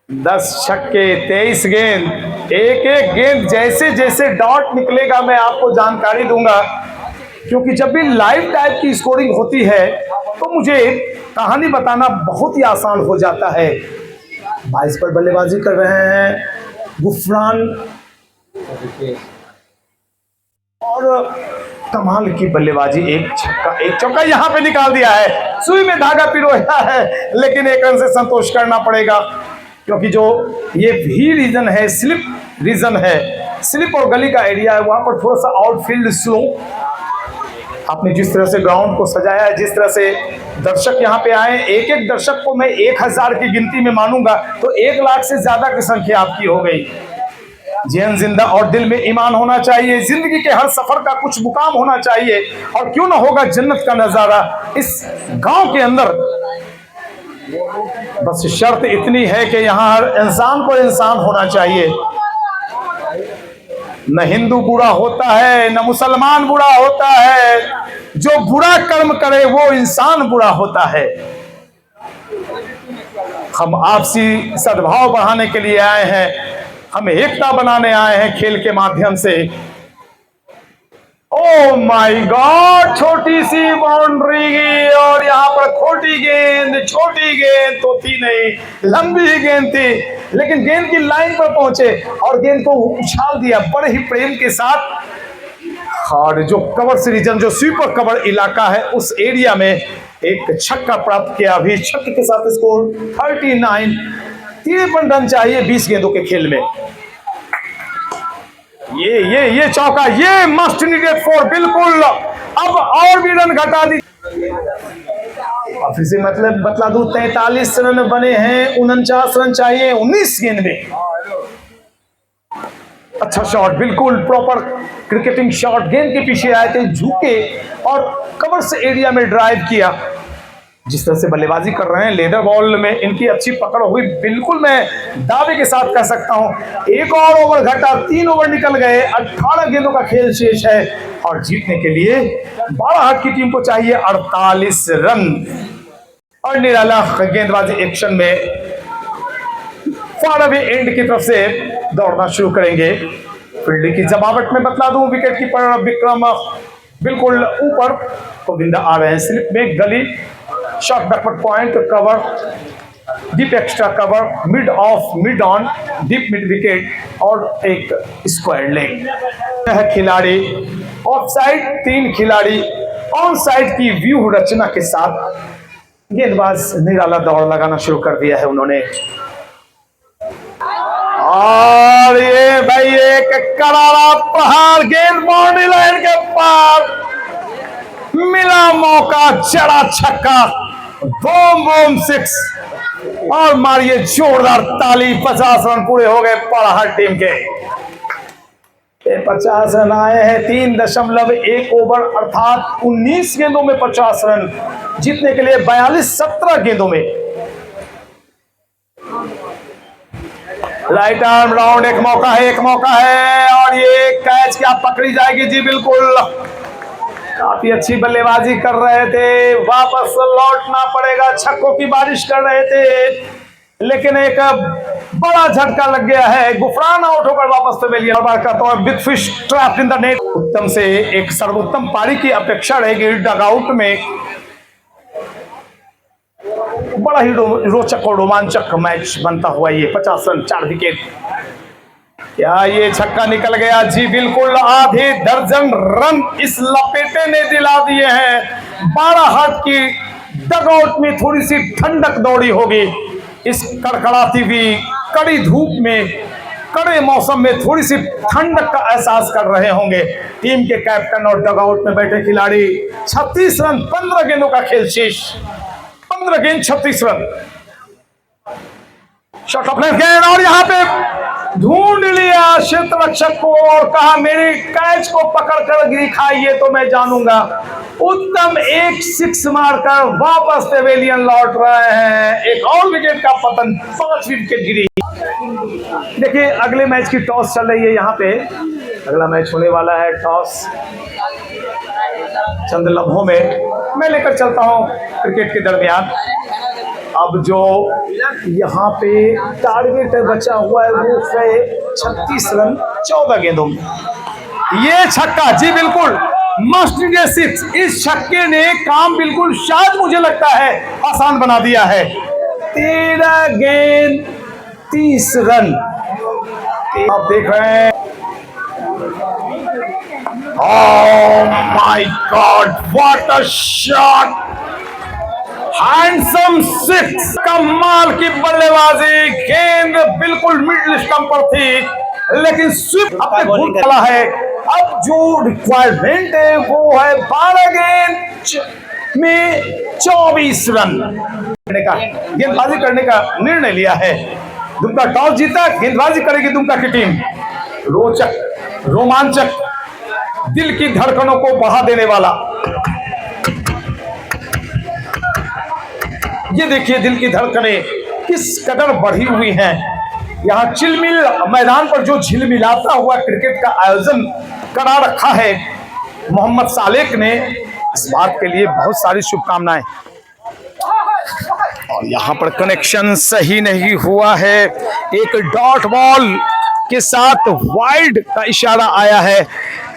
10 छक्के 23 गेंद। एक गेंद जैसे जैसे डॉट निकलेगा मैं आपको जानकारी दूंगा, क्योंकि जब भी लाइव टाइप की स्कोरिंग होती है तो मुझे कहानी बताना बहुत ही आसान हो जाता है। 22 पर बल्लेबाजी कर रहे हैं गुफरान, और कमाल की बल्लेबाजी। 1 छक्का 1 चौका यहाँ पे निकाल दिया है। सुई में धागा पिरोया है, लेकिन 1 रन से संतोष करना पड़ेगा, क्योंकि जो ये भी रीजन है, स्लिप रीजन है, स्लिप और गली का एरिया है, वहां पर थोड़ा सा आउटफील्ड स्लो। आपने जिस तरह से ग्राउंड को सजाया है, जिस तरह से दर्शक यहाँ पे आए, एक एक दर्शक को मैं 1000 की गिनती में मानूंगा तो 1 लाख से ज्यादा की संख्या आपकी हो गई। जहन जिंदा और दिल में ईमान होना चाहिए। जिंदगी के हर सफर का कुछ मुकाम होना चाहिए, और क्यों ना होगा जन्नत का नजारा इस गांव के अंदर। बस शर्त इतनी है कि यहाँ हर इंसान को इंसान होना चाहिए। न हिंदू बुरा होता है, न मुसलमान बुरा होता है। जो बुरा कर्म करे वो इंसान बुरा होता है। हम आपसी सद्भाव बढ़ाने के लिए आए हैं, हम एकता बनाने आए हैं खेल के माध्यम से। ओ माय गॉड, छोटी सी बाउंड्री, और यहाँ पर खोटी गेंद, छोटी गेंद तो थी नहीं, लंबी गेंद थी, लेकिन गेंद की लाइन पर पहुंचे और गेंद को उछाल दिया बड़े ही प्रेम के साथ। और जो कवर से रीजन, जो स्वीपर कवर इलाका है, उस एरिया में एक छक्का प्राप्त किया। अभी छक्के के साथ स्कोर 39। 53 रन चाहिए 20 गेंदों के खेल में। ये चौका, ये मस्ट नीडेड फॉर, बिल्कुल। अब और भी रन घटा दी। फिर से मतलब बतला दूं, 43 रन बने हैं, 49 रन चाहिए 19 गेंद में। अच्छा शॉट, बिल्कुल प्रॉपर क्रिकेटिंग शॉट। गेंद के पीछे आए थे, झुके और कवर से एरिया में ड्राइव किया। जिस तरह से बल्लेबाजी कर रहे हैं, लेदर बॉल में इनकी अच्छी पकड़ हुई, बिल्कुल मैं दावे के साथ कह सकता हूं। एक और ओवर घटा, 3 ओवर निकल गए, 18 गेंदों का खेल शेष है, और जीतने के लिए बाराहाट की टीम को चाहिए 48 रन। और निराला गेंदबाजी एक्शन में फार अवे एंड की तरफ से दौड़ना शुरू करेंगे। फील्डिंग की जमावट में बतला दूं, विकेट कीपर विक्रम बिल्कुल ऊपर, गोविंदा आ रहे हैं स्लिप में, गली shot backward point cover deep extra cover, mid on, deep mid wicket और एक स्क्वायर लेग। यह खिलाड़ी ऑफ साइड, 3 खिलाड़ी ऑन साइड की व्यू रचना के साथ गेंदबाज निराला दौड़ लगाना शुरू कर दिया है उन्होंने। और ये भाई एक करारा प्रहार, गेंद बाउंड्री लाइन के पार, मिला मौका, चढ़ा छक्का, बूम बूम 6। और मारिए जोरदार ताली, 50 रन पूरे हो गए पड़ाहट टीम के। 50 रन आए हैं 3.1 ओवर अर्थात 19 गेंदों में 50 रन जीतने के लिए 42-17 गेंदों में। राइट आर्म राउंड, एक मौका है और ये कैच क्या पकड़ी जाएगी? जी बिल्कुल, काफी अच्छी बल्लेबाजी कर रहे थे, वापस लौटना पड़ेगा, छक्कों की बारिश कर रहे थे, लेकिन एक बड़ा झटका लग गया है, गुफरान आउट होकर वापस पवेलियन का तो with fish trapped in the net. उत्तम से एक सर्वोत्तम पारी की अपेक्षा रहेगी डगआउट में। बड़ा ही रोचक और रोमांचक मैच बनता हुआ ये 50 रन 4 विकेट। क्या ये छक्का निकल गया? जी बिल्कुल, आधे दर्जन रन इस लपेटे ने दिला दिए हैं। 12 हाथ की डगआउट में थोड़ी सी ठंडक दौड़ी होगी। इस कड़कड़ाती हुई कड़ी धूप में, कड़े मौसम में थोड़ी सी ठंडक का एहसास कर रहे होंगे टीम के कैप्टन और डगआउट में बैठे खिलाड़ी। 36 रन 15 गेंदों का खेल शेष, 15 गेंद 36 रन। शॉट ऑफ लेफ्ट गेंद और यहां पे ढूंढ लिया क्षेत्र रक्षक को और कहा मेरी कैच को पकड़कर दिखाइए तो मैं जानूंगा। उत्तम एक 6 मारकर वापस पवेलियन लौट रहे हैं। एक और विकेट का पतन, 5 विकेट गिरी। देखिए अगले मैच की टॉस चल रही है यहाँ पे, अगला मैच होने वाला है। टॉस चंद लम्हों में मैं लेकर चलता हूँ क्रिकेट के दरमियान। अब जो यहाँ पे टारगेट बचा हुआ है वो है 36 रन 14 गेंदों में। ये छक्का, जी बिल्कुल, मस्ट इंडिया 6। इस छक्के ने काम बिल्कुल शायद मुझे लगता है आसान बना दिया है। 13 गेंद 30 रन आप देख रहे हैं। Oh my God, what a shot, handsome 6। कमाल की बल्लेबाजी, गेंद बिल्कुल मिडिल स्टंप पर थी लेकिन स्विप अपने खुद चला है। अब जो रिक्वायरमेंट है वो है 12 गेंद में 24 रन का गेंदबाजी करने का निर्णय लिया है। दुमका टॉस जीता, गेंदबाजी करेगी दुमका की टीम। रोचक, रोमांचक, दिल की धड़कनों को बढ़ा देने वाला। ये देखिए दिल की धड़कनें किस कदर बढ़ी हुई हैं। यहाँ चिलमिल मैदान पर जो झिलमिलाता हुआ क्रिकेट का आयोजन करा रखा है मोहम्मद सालेक ने, इस बात के लिए बहुत सारी शुभकामनाएं। और यहाँ पर कनेक्शन सही नहीं हुआ है, एक डॉट बॉल के साथ वाइड का इशारा आया है।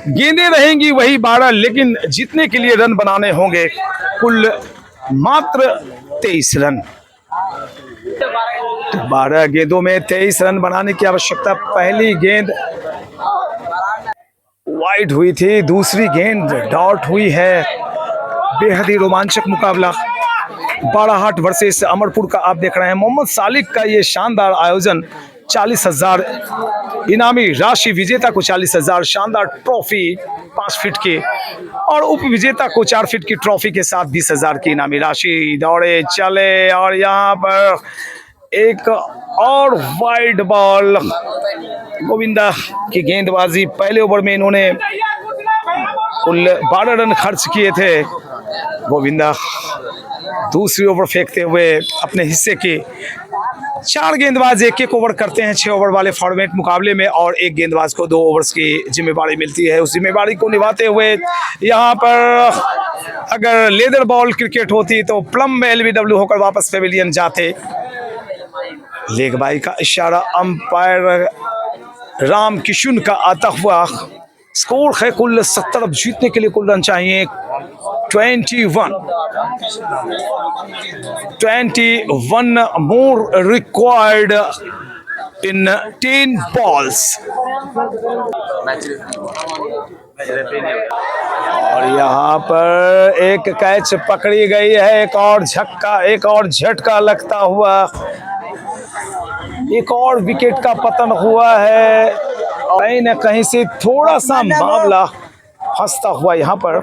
गेंदें रहेंगी वही 12, लेकिन जीतने के लिए रन बनाने होंगे कुल मात्र 23 रन। 12 गेंदों में 23 रन बनाने की आवश्यकता। पहली गेंद वाइड हुई थी, दूसरी गेंद डॉट हुई है। बेहद ही रोमांचक मुकाबला बाड़ाहाट वर्सेस अमरपुर का आप देख रहे हैं। मोहम्मद सालिक का ये शानदार आयोजन, 40,000 इनामी राशि, विजेता को 40,000, शानदार ट्रॉफी 5 फीट की और उप विजेता को 4 फीट की ट्रॉफी के साथ 20,000 की इनामी राशि। दौड़े चले और यहाँ पर एक और वाइड बॉल। गोविंदा की गेंदबाजी, पहले ओवर में इन्होंने कुल 12 रन खर्च किए थे। गोविंदा दूसरी ओवर फेंकते हुए अपने हिस्से की 4 गेंदबाज एक ओवर करते हैं 6 ओवर वाले फॉर्मेट मुकाबले में, और एक गेंदबाज को 2 ओवर्स की जिम्मेवारी मिलती है। उस जिम्मेवारी को निभाते हुए यहाँ पर अगर लेदर बॉल क्रिकेट होती तो प्लम में LBW होकर वापस पवेलियन जाते। लेग बाई का इशारा अंपायर राम किशुन का आता हुआ। स्कोर है कुल 70। अब जीतने के लिए कुल रन चाहिए 21 more required in 10 balls. और यहाँ पर एक कैच पकड़ी गई है, एक और झटका लगता हुआ, एक और विकेट का पतन हुआ है। कहीं न कहीं से थोड़ा सा मामला फंसता हुआ यहाँ पर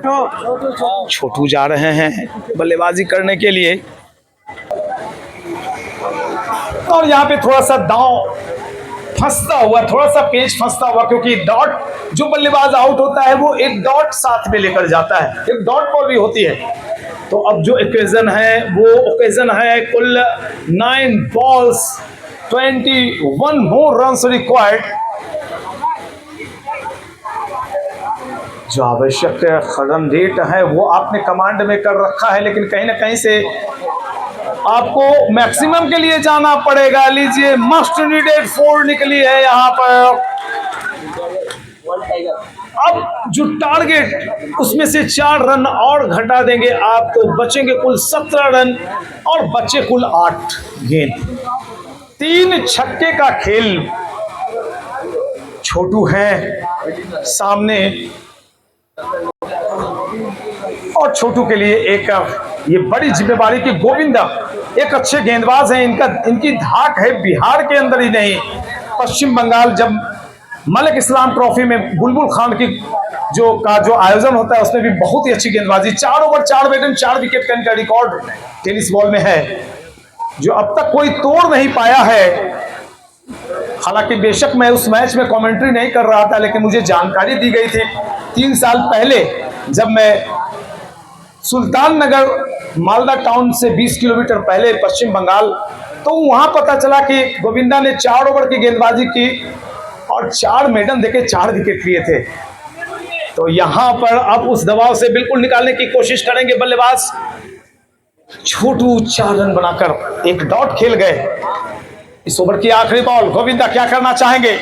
छोटू जा रहे हैं बल्लेबाजी करने के लिए, और यहाँ पे थोड़ा सा दांव फंसता हुआ, थोड़ा सा पेच फंसता हुआ, क्योंकि डॉट जो बल्लेबाज आउट होता है वो एक डॉट साथ में लेकर जाता है, एक डॉट बॉल भी होती है। तो अब जो ओकेजन है कुल 9 balls 21 more runs रिक्वायर्ड। जो आवश्यक रन रेट है वो आपने कमांड में कर रखा है, लेकिन कहीं ना कहीं से आपको मैक्सिमम के लिए जाना पड़ेगा। लीजिए, मस्ट नीडेड 4 निकली है यहाँ पर। अब जो टारगेट उसमें से 4 रन और घटा देंगे आप, तो बचेंगे कुल 17 रन और बचे कुल 8 गेंद। 3 छक्के का खेल छोटू है सामने, और छोटू के लिए एक ये बड़ी जिम्मेवारी की गोविंदा एक अच्छे गेंदबाज हैं। इनकी धाक है बिहार के अंदर ही नहीं, पश्चिम बंगाल जब मलिक इस्लाम ट्रॉफी में बुलबुल खान की जो आयोजन होता है उसमें भी बहुत ही अच्छी गेंदबाजी, 4 ओवर 4 विकेट 4 विकेट का इनका रिकॉर्ड टेनिस बॉल में है, जो अब तक कोई तोड़ नहीं पाया है। हालांकि बेशक मैं उस मैच में कमेंट्री नहीं कर रहा था, लेकिन मुझे जानकारी दी गई थी 3 साल पहले जब मैं सुल्तान नगर मालदा टाउन से 20 किलोमीटर पहले पश्चिम बंगाल, तो वहां पता चला कि गोविंदा ने 4 ओवर की गेंदबाजी की और 4 मेडन देके 4 विकेट लिए थे। तो यहां पर अब उस दबाव से बिल्कुल निकालने की कोशिश करेंगे बल्लेबाज छोटू। 4 रन बनाकर एक डॉट खेल गए। इस ओवर की आखिरी बॉल, गोविंदा क्या करना चाहेंगे?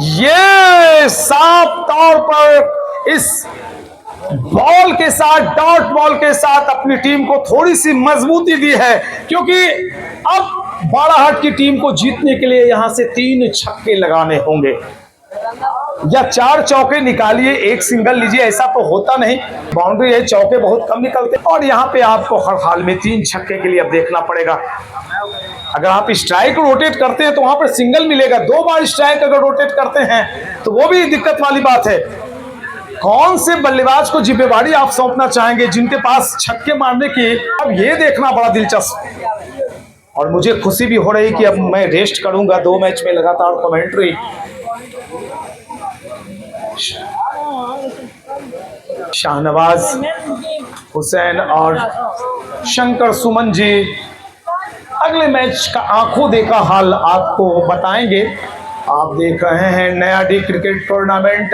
ये साफ तौर पर इस बॉल के साथ, डॉट बॉल के साथ अपनी टीम को थोड़ी सी मजबूती दी है, क्योंकि अब बाड़ाहाट की टीम को जीतने के लिए यहां से 3 छक्के लगाने होंगे, या 4 चौके निकालिए 1 सिंगल लीजिए, ऐसा तो होता नहीं। बाउंड्री है, चौके बहुत कम निकलते, और यहां पे आपको हर हाल में 3 छक्के के लिए अब देखना पड़ेगा। अगर आप स्ट्राइक रोटेट करते हैं तो वहां पर सिंगल मिलेगा, 2 बार स्ट्राइक अगर रोटेट करते हैं तो वो भी दिक्कत वाली बात है। कौन से बल्लेबाज को जिम्मेवारी आप सौंपना चाहेंगे जिनके पास छक्के मारने की, अब ये देखना बड़ा दिलचस्प। और मुझे खुशी भी हो रही कि अब मैं रेस्ट करूंगा 2 मैच में लगातार कमेंट्री। शाहनवाज हुसैन और शंकर सुमन जी अगले मैच का आंखों देखा हाल आपको बताएंगे। आप देख रहे हैं नया डी क्रिकेट टूर्नामेंट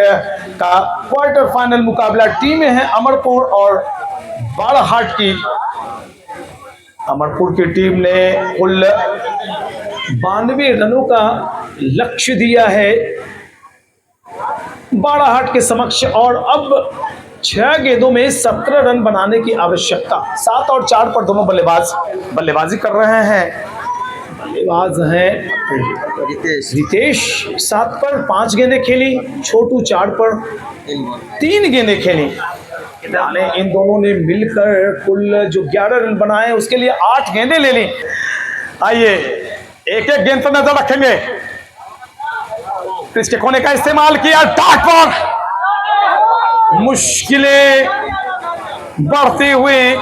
का क्वार्टर फाइनल मुकाबला। टीमें हैं अमरपुर और बाड़ाहाट की। अमरपुर की टीम ने कुल 92 रनों का लक्ष्य दिया है बाड़ाहाट के समक्ष, और अब 6 गेंदों में 17 रन बनाने की आवश्यकता। 7 और 4 पर दोनों बल्लेबाजी कर रहे हैं। बल्लेबाज हैं रितेश 7 पर 5 गेंदें खेली, छोटू 4 पर 3 गेंदें खेली। इन दोनों ने मिलकर कुल जो 11 रन बनाए उसके लिए 8 गेंदें ले ली। आइए एक एक गेंद पर नजर रखेंगे। पिच के कोने का इस्तेमाल किया, डॉट बॉल। मुश्किलें बढ़ती हुई,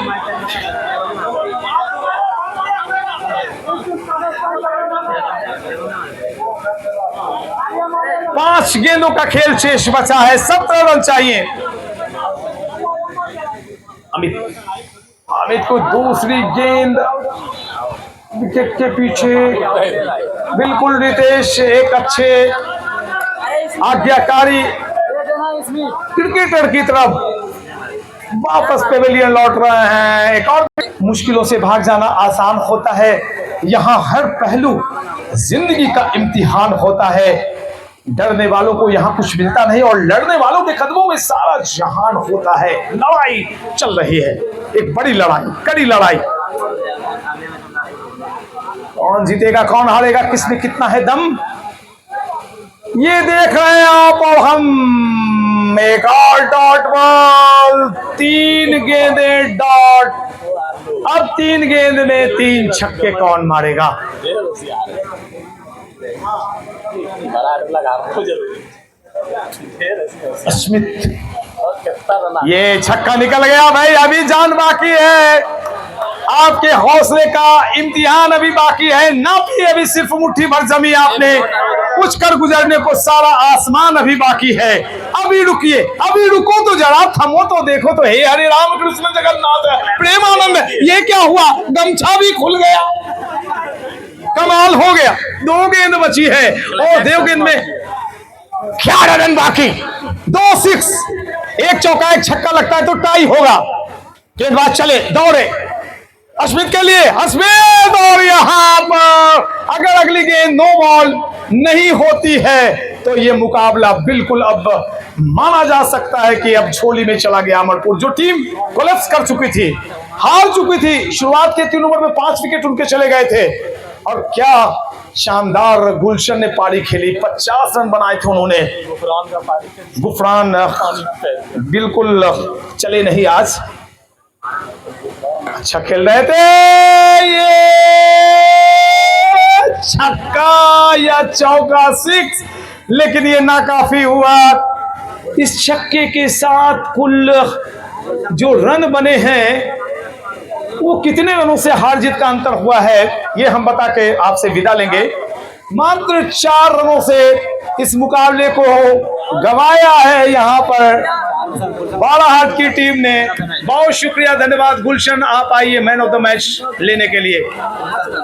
पांच गेंदों का खेल शेष बचा है, 17 रन चाहिए। अमित को दूसरी गेंद विकेट के पीछे, बिल्कुल रितेश एक अच्छे आज्ञाकारी क्रिकेटर की तरफ वापस पेविलियन लौट रहे हैं। एक और मुश्किलों से भाग जाना आसान होता है, यहां हर पहलू जिंदगी का इम्तिहान होता है। डरने वालों को यहाँ कुछ मिलता नहीं और लड़ने वालों के कदमों में सारा जहान होता है। लड़ाई चल रही है, एक बड़ी लड़ाई, कड़ी लड़ाई। कौन जीतेगा, कौन हारेगा, किसमें कितना है दम, ये देख रहे हैं आप और हम। एक और डॉट बॉल, 3 गेंदे डॉट। अब 3 गेंद में 3 छक्के कौन मारेगा? स्मिथ, ये छक्का निकल गया भाई। अभी जान बाकी है, आपके हौसले का इम्तिहान अभी बाकी है। नापिए अभी सिर्फ मुट्ठी भर जमी आपने, कुछ कर गुजरने को सारा आसमान अभी बाकी है। अभी रुकिए, अभी रुको तो जरा, थमो तो देखो तो। हे हरे राम कृष्ण जगन्नाथ प्रेमानंद, ये क्या हुआ? गमछा भी खुल गया, कमाल हो गया। 2 गेंद बची है और 2 गेंद में 11 रन बाकी, 2 6, 1 चौका 1 छक्का लगता है तो टाई होगा। गेंदबाज चले, दौड़े स्मिथ के लिए, स्मिथ, और यहां पर अगर अगली गेंद नो बॉल नहीं होती है तो यह मुकाबला बिल्कुल अब माना जा सकता है कि अब झोली में चला गया अमरपुर। जो टीम कोलैप्स कर चुकी थी, हार चुकी थी, शुरुआत के 3 ओवर में 5 विकेट उनके चले गए थे और क्या शानदार गुलशन ने पारी खेली, 50 रन बनाए थे उन्होंने। गुफरान बिल्कुल चले नहीं आज, अच्छा खेल रहे थे। ये छक्का या चौका 6, लेकिन ये नाकाफी हुआ। इस छक्के के साथ कुल जो रन बने हैं वो कितने रनों से हार जीत का अंतर हुआ है, ये हम बता के आपसे विदा लेंगे। मात्र 4 रनों से इस मुकाबले को गंवाया है यहाँ पर बालाहाट की टीम ने। बहुत शुक्रिया, धन्यवाद। गुलशन आप आइए मैन ऑफ द मैच लेने के लिए।